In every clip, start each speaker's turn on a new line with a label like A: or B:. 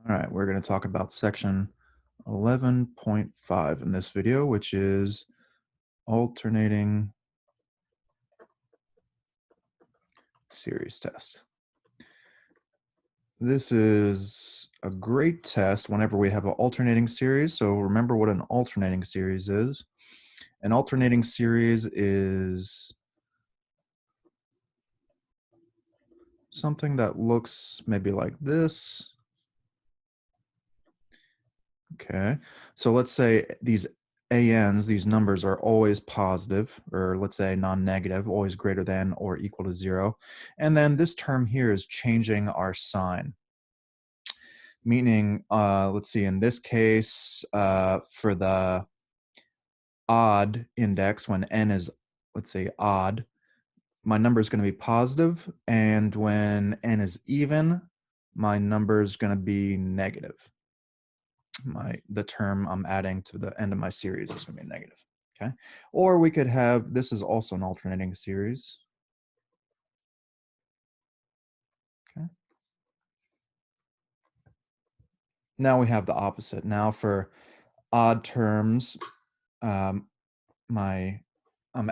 A: All right, we're going to talk about section 11.5 in this video, which is alternating series test. This is a great test whenever we have an alternating series. So remember what an alternating series is. An alternating series is something that looks maybe like this. Okay, so let's say these ANs, these numbers are always positive, or let's say non-negative, always greater than or equal to 0. And then this term here is changing our sign. Meaning, let's see, in this case, for the odd index, when n is, let's say, odd, my number is going to be positive, and when n is even, my number is going to be negative. The term I'm adding to the end of my series is going to be negative. Okay, or we could have, this is also an alternating series. Okay, now we have the opposite. Now for odd terms, I'm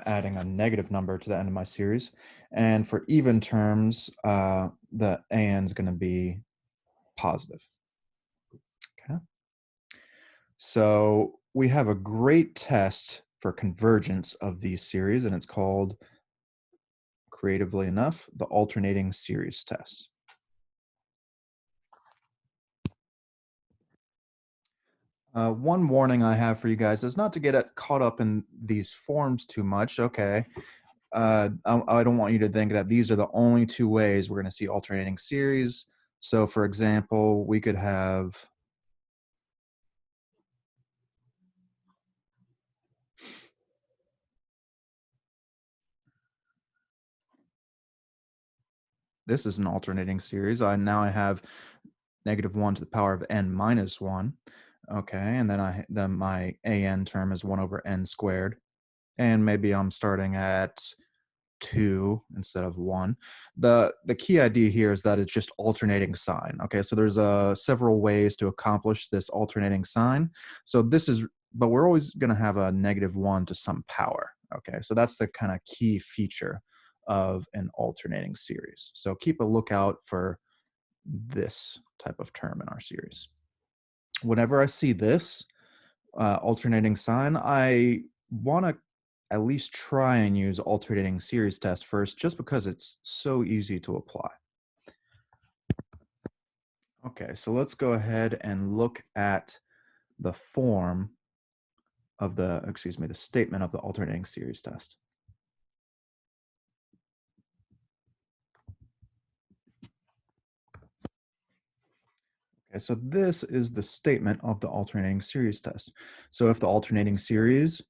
A: adding a negative number to the end of my series, and for even terms, the AN is going to be positive. Okay, so we have a great test for convergence of these series, and it's called, creatively enough, the alternating series test. One warning I have for you guys is not to get caught up in these forms too much. Okay, I don't want you to think that these are the only two ways we're going to see alternating series. So, for example, we could have this is an alternating series. Now I have -1 to the power of n minus 1. Okay, and then my an term is 1 over n squared, and maybe I'm starting at 2 instead of 1. The key idea here is that it's just alternating sign. Okay, so there's several ways to accomplish this alternating sign. So but we're always going to have a -1 to some power. Okay, so that's the kind of key feature of an alternating series. So keep a lookout for this type of term in our series. Whenever I see this alternating sign, I want to at least try and use alternating series test first, just because it's so easy to apply. Okay, so let's go ahead and look at the form of the statement of the alternating series test. Okay, so this is the statement of the alternating series test. So if the alternating series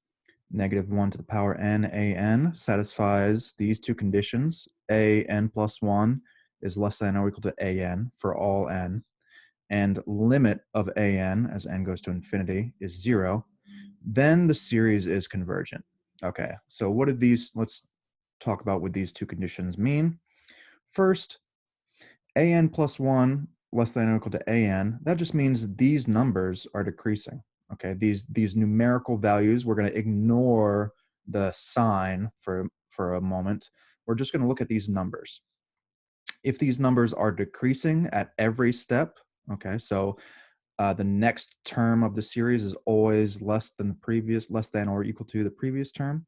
A: -1 to the power n an satisfies these two conditions, an plus 1 is less than or equal to an for all n, and limit of an as n goes to infinity is 0, then the series is convergent. Okay, so let's talk about what these two conditions mean. First, an plus 1 less than or equal to an, that just means these numbers are decreasing. Okay, these numerical values, we're going to ignore the sign for a moment. We're just going to look at these numbers. If these numbers are decreasing at every step, okay, so the next term of the series is always less than or equal to the previous term,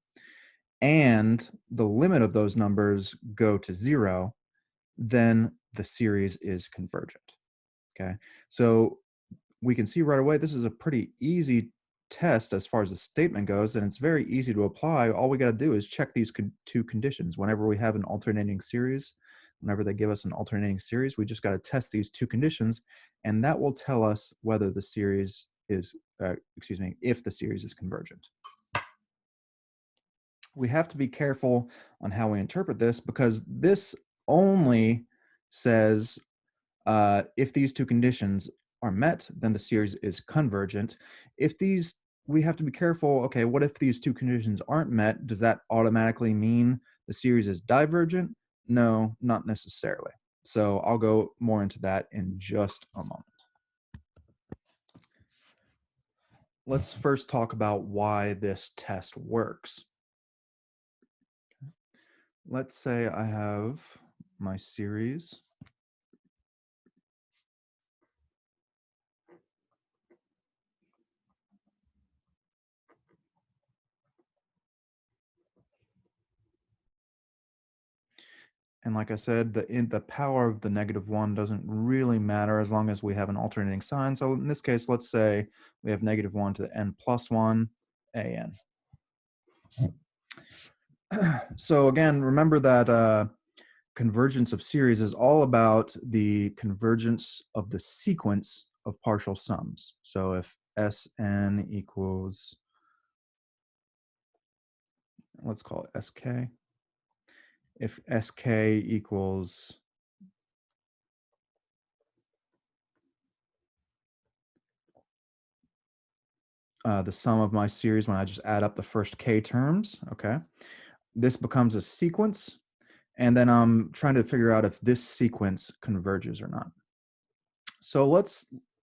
A: and the limit of those numbers go to 0, then the series is convergent. Okay, so we can see right away this is a pretty easy test as far as the statement goes, and it's very easy to apply. All we got to do is check these two conditions. Whenever we have an alternating series, whenever they give us an alternating series, we just got to test these two conditions, and that will tell us whether the series is, if the series is convergent. We have to be careful on how we interpret this, because this only says if these two conditions are met, then the series is convergent. We have to be careful. Okay, what if these two conditions aren't met? Does that automatically mean the series is divergent? No, not necessarily. So I'll go more into that in just a moment. Let's first talk about why this test works. Let's say I have my series. And like I said, the power of the -1 doesn't really matter as long as we have an alternating sign. So in this case, let's say we have -1 to the n plus 1 an. So again, remember that convergence of series is all about the convergence of the sequence of partial sums. So if Sn equals, let's call it Sk. If Sk equals the sum of my series when I just add up the first k terms, okay, this becomes a sequence, and then I'm trying to figure out if this sequence converges or not. So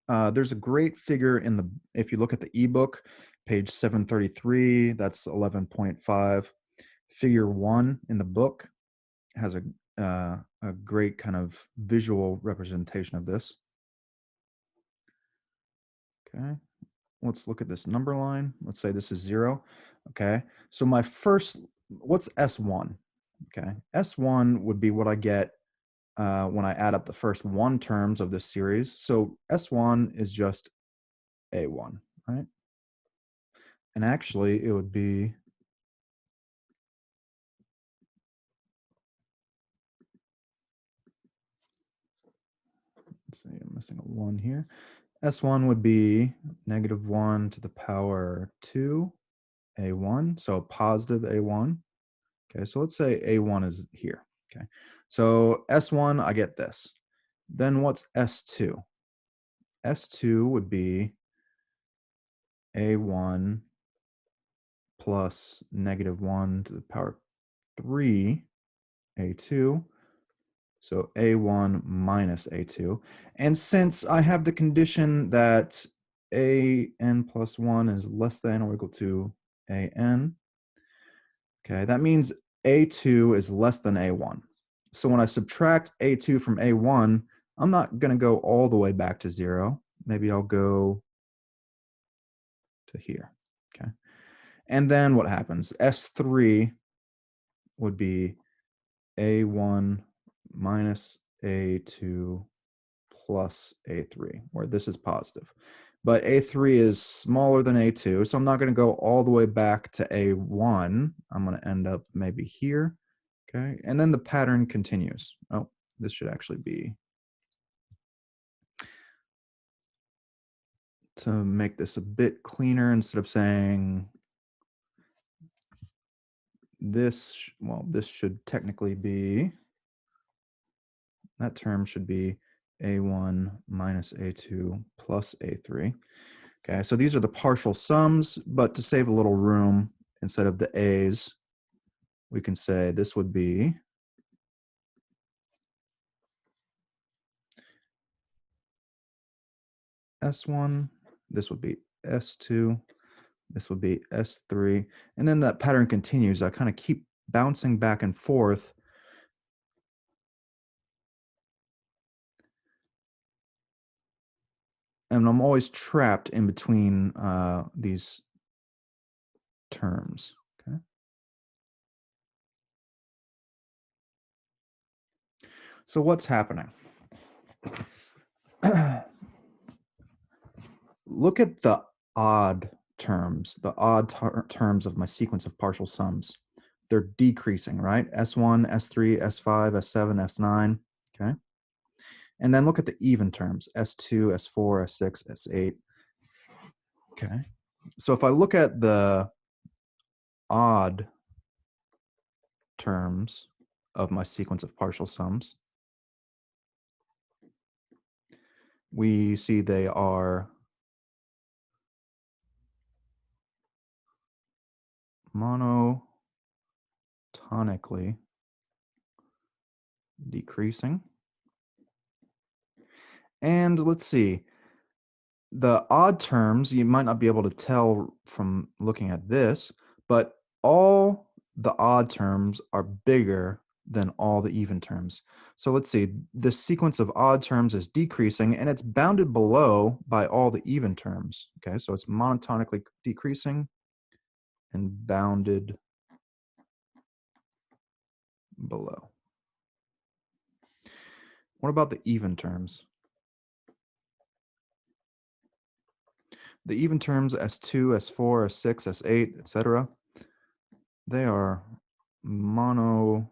A: there's a great figure if you look at the ebook, page 733, that's 11.5. Figure 1 in the book has a great kind of visual representation of this. Okay, let's look at this number line. Let's say this is 0. Okay, so what's S1? Okay, S1 would be what I get when I add up the first 1 terms of this series. So S1 is just A1, right? And actually, it would be, let's see, I'm missing a 1 here. S1 would be -1 to the power 2, A1, so positive A1. Okay, so let's say A1 is here. Okay, so S1, I get this. Then what's S2? S2 would be A1 plus -1 to the power 3, A2. So A1 minus A2. And since I have the condition that AN plus 1 is less than or equal to AN, okay, that means A2 is less than A1. So when I subtract A2 from A1, I'm not going to go all the way back to 0. Maybe I'll go to here. Okay. And then what happens? S3 would be A1 minus A2 plus A3, where this is positive. But A3 is smaller than A2, so I'm not going to go all the way back to A1. I'm going to end up maybe here. Okay, and then the pattern continues. Oh, this should actually be, to make this a bit cleaner, instead of saying this, well, this should technically be, that term should be A1 minus A2 plus A3. Okay, so these are the partial sums, but to save a little room, instead of the A's, we can say this would be S1, this would be S2, this would be S3, and then that pattern continues. I kind of keep bouncing back and forth. And I'm always trapped in between these terms. Okay. So what's happening? Look at the odd terms, terms of my sequence of partial sums. They're decreasing, right? S1, S3, S5, S7, S9, okay? And then look at the even terms, S2, S4, S6, S8, okay? So if I look at the odd terms of my sequence of partial sums, we see they are monotonically decreasing. And let's see, the odd terms, you might not be able to tell from looking at this, but all the odd terms are bigger than all the even terms. So let's see, the sequence of odd terms is decreasing and it's bounded below by all the even terms. Okay, so it's monotonically decreasing and bounded below. What about the even terms? The even terms S2, S4, S6, S8, etc., they are monotonic.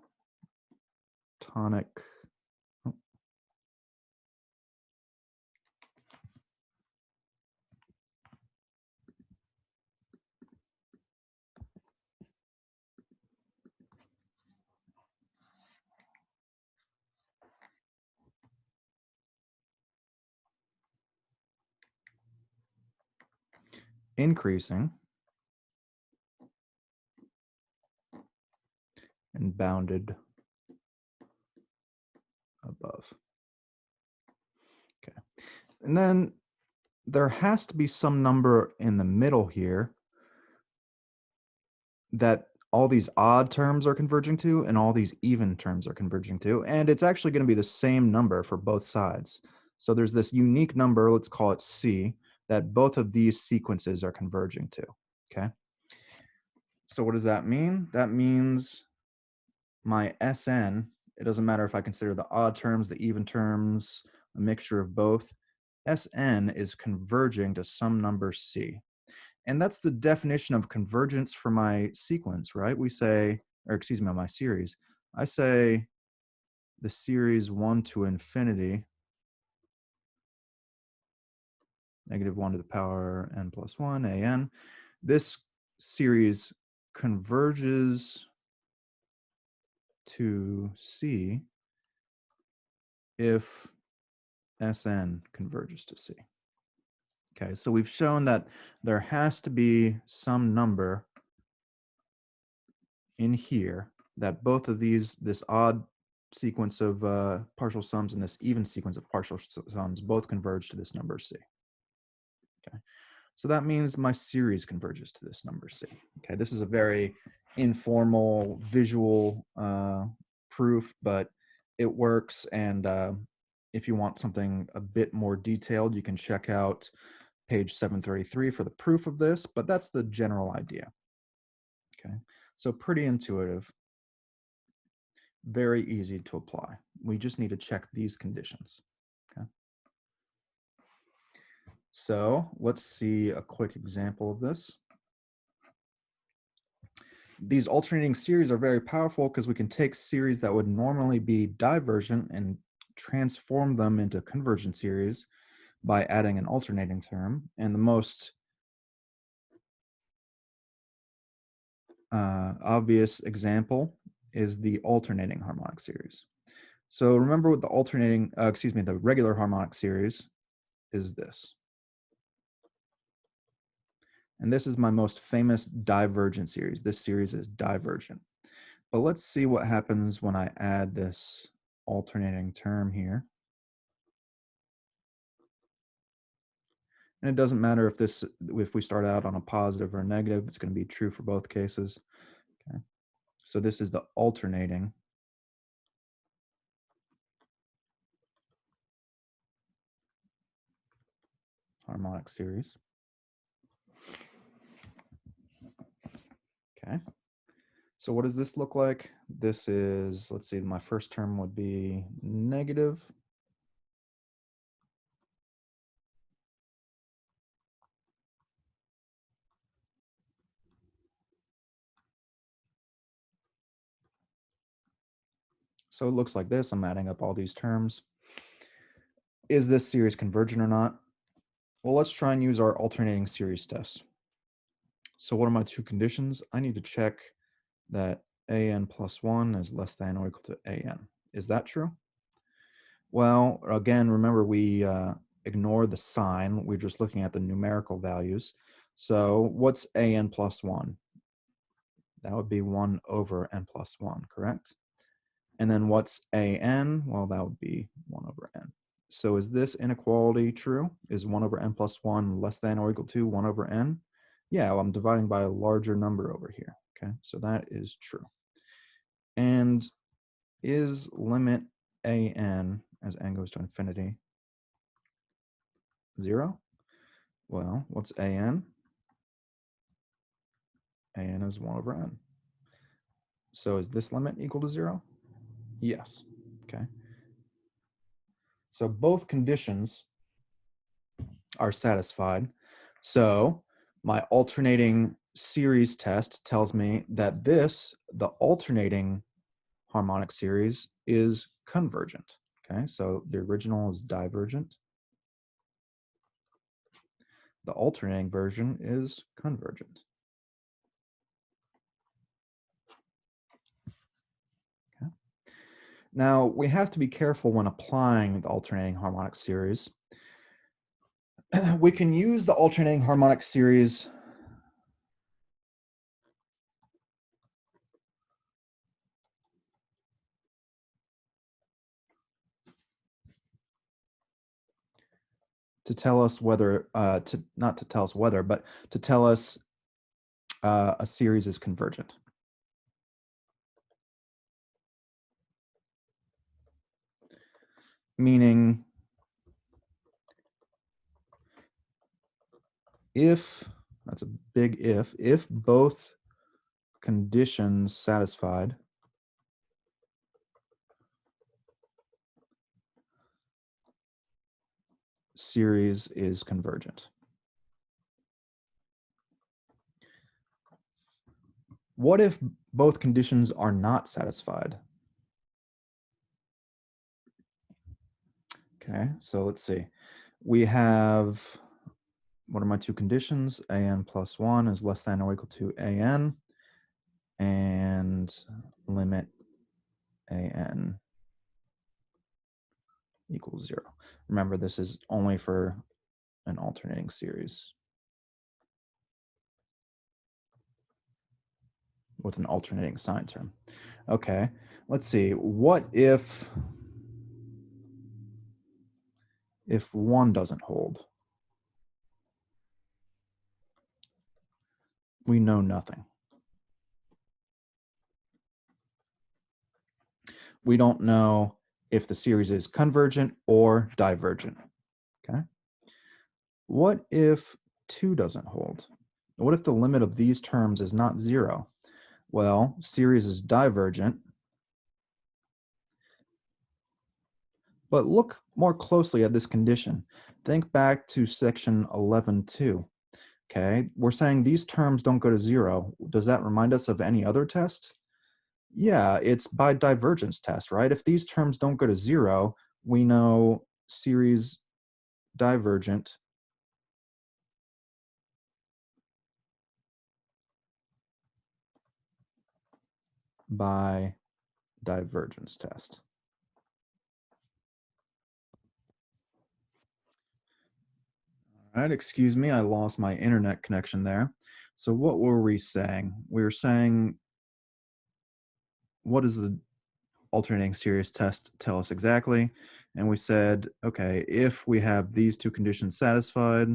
A: Increasing and bounded above. Okay. And then there has to be some number in the middle here that all these odd terms are converging to and all these even terms are converging to. And it's actually going to be the same number for both sides. So there's this unique number, let's call it C, that both of these sequences are converging to. Okay. So what does that mean? That means my Sn, it doesn't matter if I consider the odd terms, the even terms, a mixture of both, Sn is converging to some number C. And that's the definition of convergence for my sequence, right? We say, or excuse me, my series. I say the series 1 to infinity, -1 to the power n plus 1, an. This series converges to C if Sn converges to C. Okay, so we've shown that there has to be some number in here that both of these, this odd sequence of partial sums and this even sequence of partial sums, both converge to this number C. Okay, so that means my series converges to this number C. Okay, this is a very informal visual proof, but it works. And if you want something a bit more detailed, you can check out page 733 for the proof of this, but that's the general idea. Okay, so pretty intuitive, very easy to apply. We just need to check these conditions. Okay, so let's see a quick example of this. These alternating series are very powerful because we can take series that would normally be divergent and transform them into convergent series by adding an alternating term. And the most obvious example is the alternating harmonic series. So remember what the alternating, the regular harmonic series is this. And this is my most famous divergent series. This series is divergent. But let's see what happens when I add this alternating term here. And it doesn't matter if we start out on a positive or a negative, it's going to be true for both cases. Okay. So this is the alternating harmonic series. Okay. So what does this look like? This is, let's see, my first term would be negative. So it looks like this. I'm adding up all these terms. Is this series convergent or not? Well, let's try and use our alternating series test. So what are my two conditions? I need to check that an plus 1 is less than or equal to an. Is that true? Well, again, remember we ignore the sign. We're just looking at the numerical values. So what's an plus 1? That would be 1 over n plus 1, correct? And then what's an? Well, that would be 1 over n. So is this inequality true? Is 1 over n plus 1 less than or equal to 1 over n? Yeah, well, I'm dividing by a larger number over here. Okay, so that is true. And is limit an as n goes to infinity 0? Well, what's an? An is 1 over n. So is this limit equal to 0? Yes. Okay. So both conditions are satisfied. So my alternating series test tells me that the alternating harmonic series, is convergent. Okay, so the original is divergent. The alternating version is convergent. Okay. Now, we have to be careful when applying the alternating harmonic series. We can use the alternating harmonic series to tell us whether, not to tell us whether, but to tell us a series is convergent. Meaning, that's a big if both conditions satisfied, series is convergent. What if both conditions are not satisfied? Okay, so let's see. We have, what are my two conditions? An plus 1 is less than or equal to an, and limit an equals 0. Remember, this is only for an alternating series with an alternating sign term. Okay, let's see. What if 1 doesn't hold? We know nothing. We don't know if the series is convergent or divergent. Okay. What if 2 doesn't hold? What if the limit of these terms is not 0? Well, series is divergent. But look more closely at this condition. Think back to section 11.2. Okay, we're saying these terms don't go to 0. Does that remind us of any other test? Yeah, it's by divergence test, right? If these terms don't go to 0, we know series divergent by divergence test. All right, excuse me, I lost my internet connection there. So what were we saying? We were saying, what does the alternating series test tell us exactly? And we said, okay, if we have these two conditions satisfied,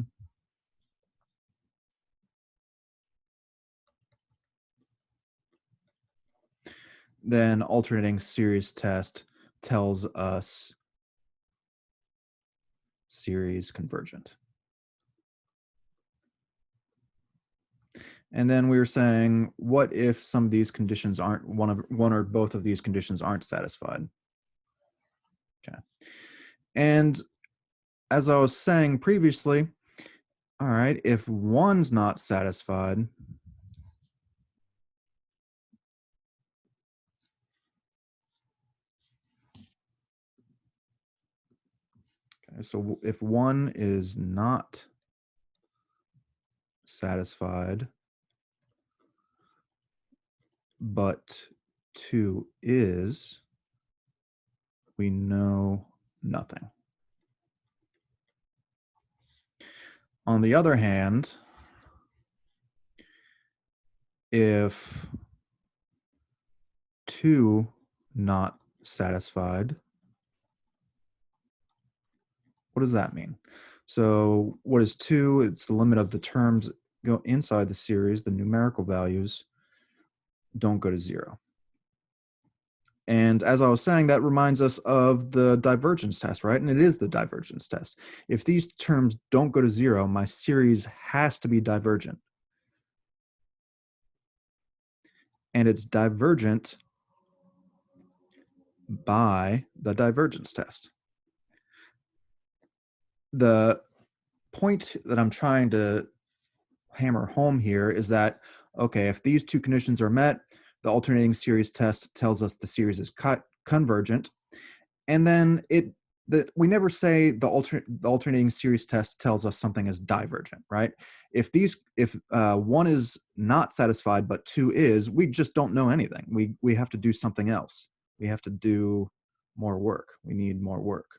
A: then alternating series test tells us series convergent. And then we were saying, what if some of these conditions aren't, one or both of these conditions aren't satisfied? Okay. And as I was saying previously, all right, if one's not satisfied, okay, so if 1 is not satisfied, but 2 is, we know nothing. On the other hand, if 2 not satisfied, What does that mean? So what is 2? It's the limit of the terms go inside the series. The numerical values don't go to 0. And as I was saying, that reminds us of the divergence test, right? And it is the divergence test. If these terms don't go to 0, my series has to be divergent. And it's divergent by the divergence test. The point that I'm trying to hammer home here is that, okay, if these two conditions are met, the alternating series test tells us the series is convergent. And then we never say the alternating series test tells us something is divergent, right? If one is not satisfied but 2 is, we just don't know anything. We have to do something else. We have to do more work. We need more work.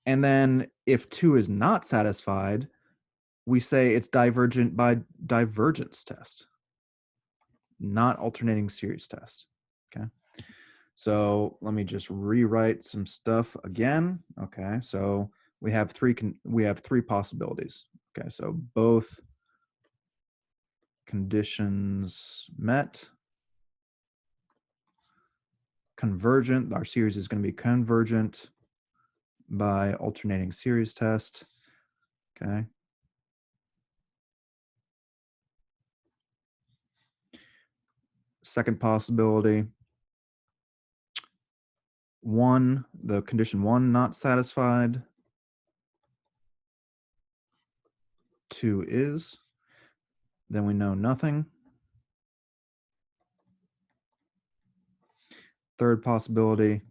A: And then if 2 is not satisfied, we say it's divergent by divergence test, not alternating series test. Okay. So let me just rewrite some stuff again. Okay. So we have three possibilities. Okay. So both conditions met, convergent. Our series is going to be convergent by alternating series test. Okay. Second possibility, the condition 1 not satisfied, 2 is, then we know nothing. Third possibility,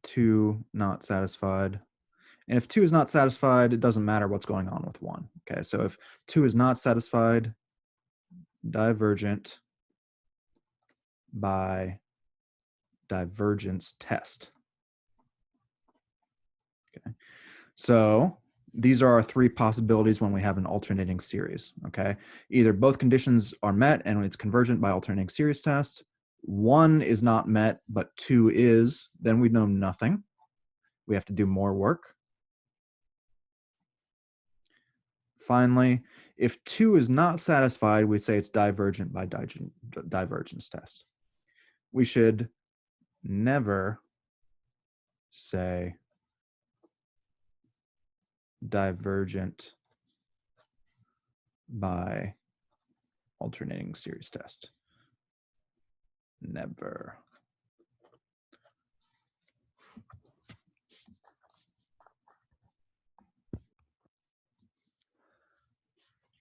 A: 2 not satisfied. And if 2 is not satisfied, it doesn't matter what's going on with 1. Okay, so if 2 is not satisfied, divergent by divergence test. Okay, so these are our three possibilities when we have an alternating series. Okay, either both conditions are met and it's convergent by alternating series test. 1 is not met, but 2 is, then we know nothing. We have to do more work. Finally, if 2 is not satisfied, we say it's divergent by divergence test. We should never say divergent by alternating series test. Never.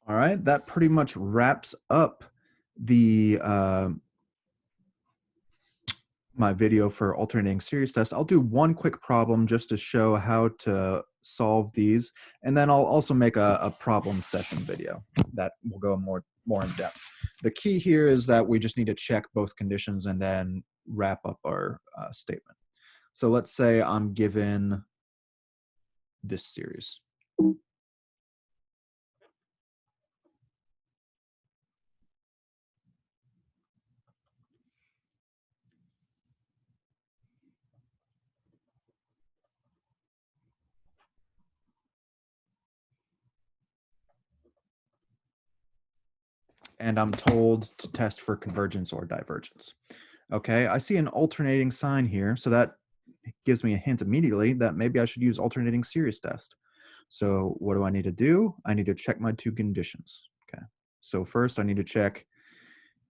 A: All right, that pretty much wraps up the my video for alternating series tests. I'll do one quick problem just to show how to solve these, and then I'll also make a problem session video that will go more in depth. The key here is that we just need to check both conditions and then wrap up our statement. So let's say I'm given this series. And I'm told to test for convergence or divergence. Okay, I see an alternating sign here, so that gives me a hint immediately that maybe I should use alternating series test. So what do I need to do? I need to check my two conditions. Okay, so first I need to check,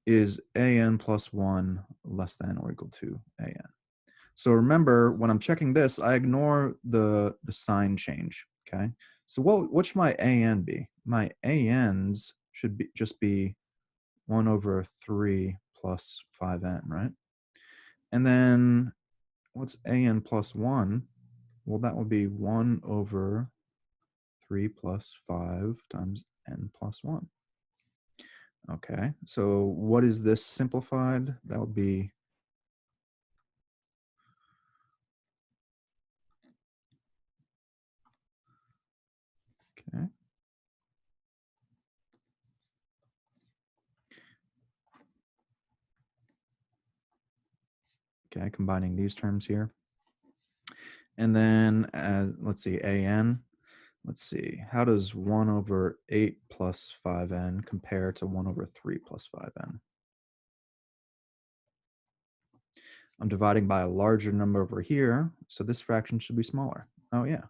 A: is an plus 1 less than or equal to an? So remember, when I'm checking this, I ignore the sign change. Okay, so what should my an be? My an's should just be 1 over 3 plus 5n, right? And then what's an plus 1? Well, that would be 1 over 3 plus 5 times n plus 1. Okay, so what is this simplified? That would be, okay. Okay, combining these terms here. And then let's see, an. Let's see, how does 1 over 8 plus 5n compare to 1 over 3 plus 5n? I'm dividing by a larger number over here, so this fraction should be smaller. Oh, yeah.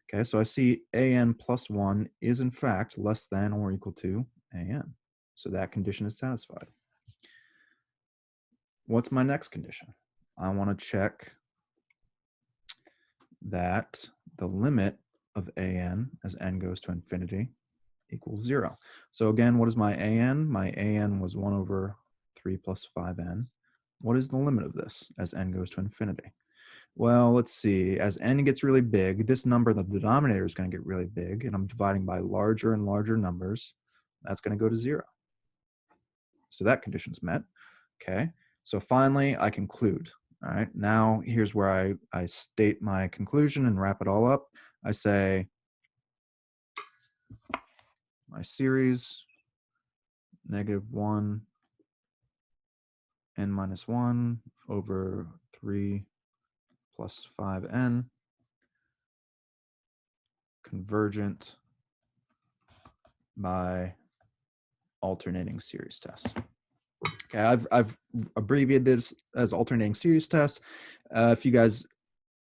A: Okay, so I see an plus 1 is in fact less than or equal to an. So that condition is satisfied. What's my next condition? I want to check that the limit of an as n goes to infinity equals 0. So again, what is my an? My an was 1 over 3 plus 5n. What is the limit of this as n goes to infinity? Well, let's see. As n gets really big, this number in the denominator is going to get really big, and I'm dividing by larger and larger numbers. That's going to go to 0. So that condition's met. Okay. So finally, I conclude. All right. Now, here's where I state my conclusion and wrap it all up. I say my series, -1 n minus 1 over 3 plus 5n, convergent by alternating series test. Okay, I've abbreviated this as alternating series test. If you guys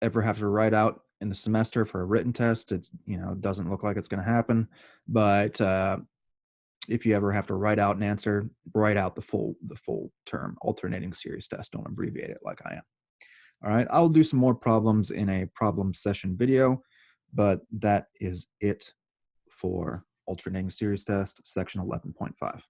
A: ever have to write out in the semester for a written test, it's it doesn't look like it's going to happen. But if you ever have to write out an answer, write out the full term, alternating series test. Don't abbreviate it like I am. All right, I'll do some more problems in a problem session video, but that is it for alternating series test, section 11.5.